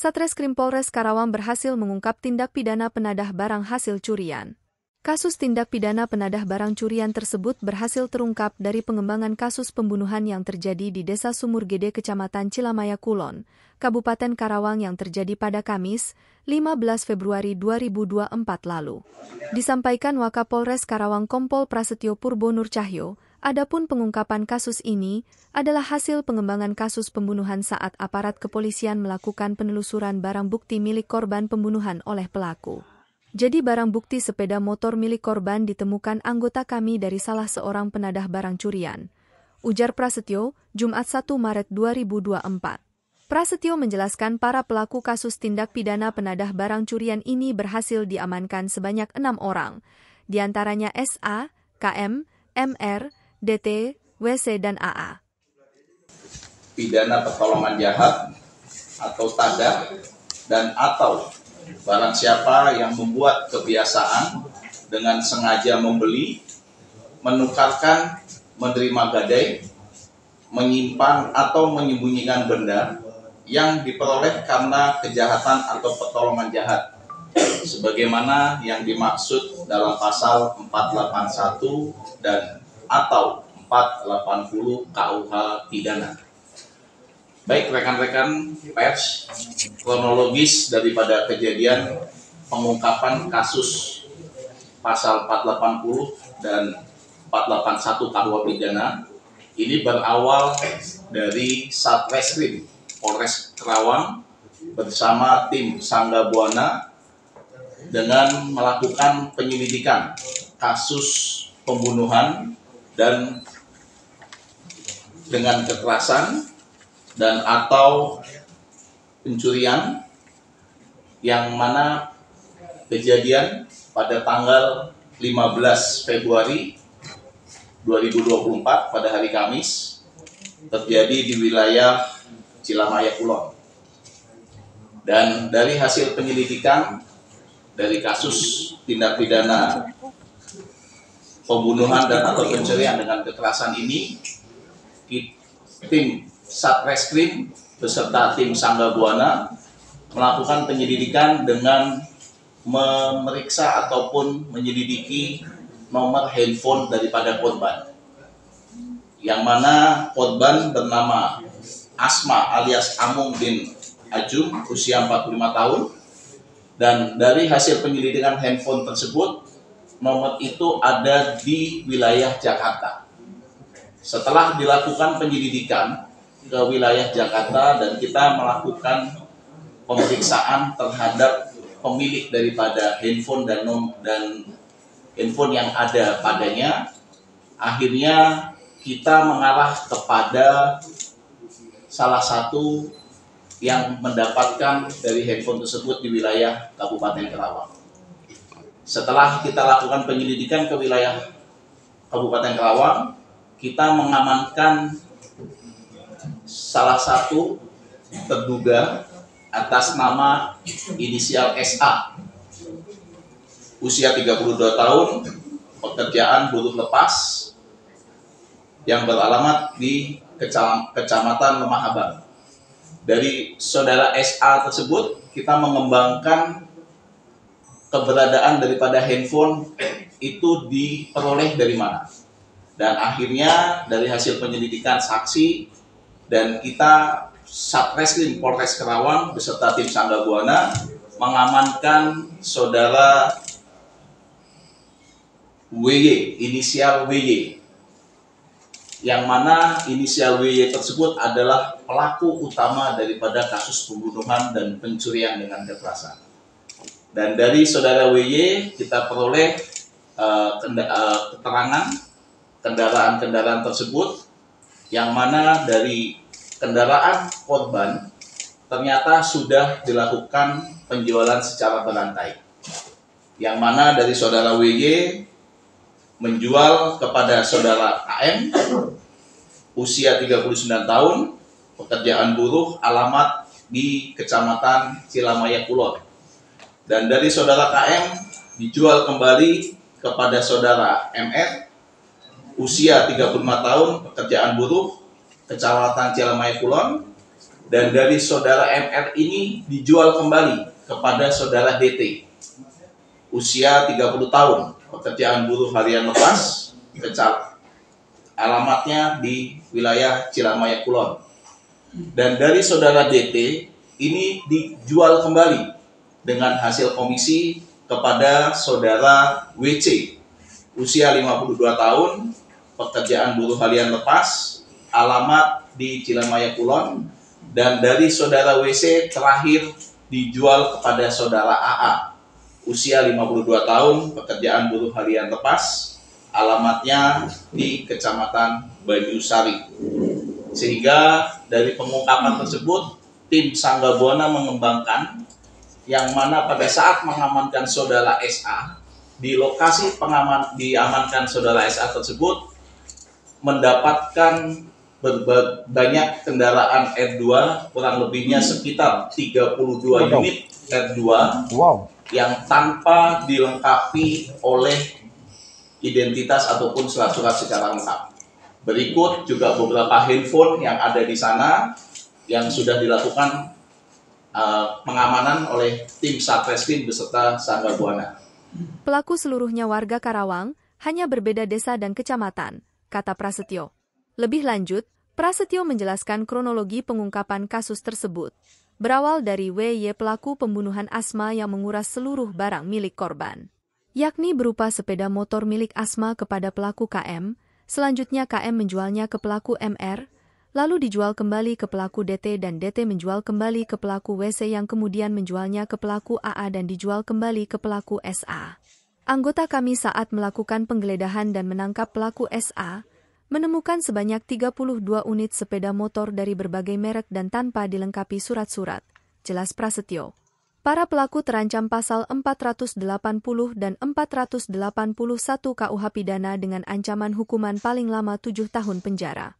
Satreskrim Polres Karawang berhasil mengungkap tindak pidana penadah barang hasil curian. Kasus tindak pidana penadah barang curian tersebut berhasil terungkap dari pengembangan kasus pembunuhan yang terjadi di Desa Sumur Gede, Kecamatan Cilamaya Kulon, Kabupaten Karawang yang terjadi pada Kamis, 15 Februari 2024 lalu. Disampaikan Wakapolres Karawang Kompol Prasetyo Purbo Nur Cahyo, adapun pengungkapan kasus ini adalah hasil pengembangan kasus pembunuhan saat aparat kepolisian melakukan penelusuran barang bukti milik korban pembunuhan oleh pelaku. Jadi barang bukti sepeda motor milik korban ditemukan anggota kami dari salah seorang penadah barang curian. Ujar Prasetyo, Jumat 1 Maret 2024. Prasetyo menjelaskan para pelaku kasus tindak pidana penadah barang curian ini berhasil diamankan sebanyak 6 orang, diantaranya SA, KM, MR, DT, WC, dan AA. Pidana pertolongan jahat atau tadah dan atau barang siapa yang membuat kebiasaan dengan sengaja membeli, menukarkan, menerima gadai, menyimpan atau menyembunyikan benda yang diperoleh karena kejahatan atau pertolongan jahat, sebagaimana yang dimaksud dalam pasal 481 dan atau 480 KUH pidana. Baik rekan-rekan pers, kronologis daripada kejadian pengungkapan kasus pasal 480 dan 481 KUH pidana ini berawal dari Satreskrim Polres Karawang bersama tim Sangga Buana dengan melakukan penyelidikan kasus pembunuhan dan dengan kekerasan dan atau pencurian yang mana kejadian pada tanggal 15 Februari 2024 pada hari Kamis terjadi di wilayah Cilamaya Kulon. Dan dari hasil penyelidikan dari kasus tindak pidana pembunuhan dan atau pencurian dengan kekerasan ini, tim Satreskrim beserta tim Sangga Buana melakukan penyelidikan dengan memeriksa ataupun menyelidiki nomor handphone daripada korban, yang mana korban bernama Asma alias Amung bin Ajum, usia 45 tahun, dan dari hasil penyelidikan handphone tersebut nomor itu ada di wilayah Jakarta. Setelah dilakukan penyelidikan ke wilayah Jakarta dan kita melakukan pemeriksaan terhadap pemilik daripada handphone dan handphone yang ada padanya, akhirnya kita mengarah kepada salah satu yang mendapatkan dari handphone tersebut di wilayah Kabupaten Karawang. Setelah kita lakukan penyelidikan ke wilayah Kabupaten Karawang, kita mengamankan salah satu terduga atas nama inisial SA, usia 32 tahun, pekerjaan buruh lepas, yang beralamat di Kecamatan Lemah Abang. Dari saudara SA tersebut, kita mengembangkan keberadaan daripada handphone itu diperoleh dari mana. Dan akhirnya dari hasil penyelidikan saksi dan kita Satreskrim Polres Karawang beserta tim Sangga Buana mengamankan saudara WY, inisial WY, yang mana inisial WY tersebut adalah pelaku utama daripada kasus pembunuhan dan pencurian dengan kekerasan. Dan dari saudara WY kita peroleh keterangan kendaraan-kendaraan tersebut, yang mana dari kendaraan korban ternyata sudah dilakukan penjualan secara berantai, yang mana dari saudara WY menjual kepada saudara KM, usia 39 tahun, pekerjaan buruh, alamat di Kecamatan Cilamaya Kulon. Dan dari saudara KM dijual kembali kepada saudara MR, usia 35 tahun, pekerjaan buruh, Kecamatan Cilamaya Kulon, Dan dari saudara MR ini dijual kembali kepada saudara DT. Usia 30 tahun, pekerjaan buruh harian lepas, alamatnya di wilayah Cilamaya Kulon. Dan dari saudara DT ini dijual kembali dengan hasil komisi kepada saudara WC, usia 52 tahun, pekerjaan buruh harian lepas, alamat di Cilamaya Kulon, dan dari saudara WC terakhir dijual kepada saudara AA, usia 52 tahun, pekerjaan buruh harian lepas, alamatnya di Kecamatan Banyusari. Sehingga dari pengungkapan tersebut, tim Sangga Buana mengembangkan yang mana pada saat mengamankan saudara SA, di lokasi diamankan saudara SA tersebut mendapatkan banyak kendaraan R2, kurang lebihnya sekitar 32 unit R2 yang tanpa dilengkapi oleh identitas ataupun surat-surat secara lengkap. Berikut juga beberapa handphone yang ada di sana yang sudah dilakukan pengamanan oleh tim Satreskrim beserta Sangga Buana. Pelaku seluruhnya warga Karawang, hanya berbeda desa dan kecamatan, kata Prasetyo. Lebih lanjut, Prasetyo menjelaskan kronologi pengungkapan kasus tersebut. Berawal dari WY pelaku pembunuhan Asma yang menguras seluruh barang milik korban, yakni berupa sepeda motor milik Asma kepada pelaku KM, selanjutnya KM menjualnya ke pelaku MR, lalu dijual kembali ke pelaku DT dan DT menjual kembali ke pelaku WC yang kemudian menjualnya ke pelaku AA dan dijual kembali ke pelaku SA. Anggota kami saat melakukan penggeledahan dan menangkap pelaku SA, menemukan sebanyak 32 unit sepeda motor dari berbagai merek dan tanpa dilengkapi surat-surat, jelas Prasetyo. Para pelaku terancam pasal 480 dan 481 KUH pidana dengan ancaman hukuman paling lama 7 tahun penjara.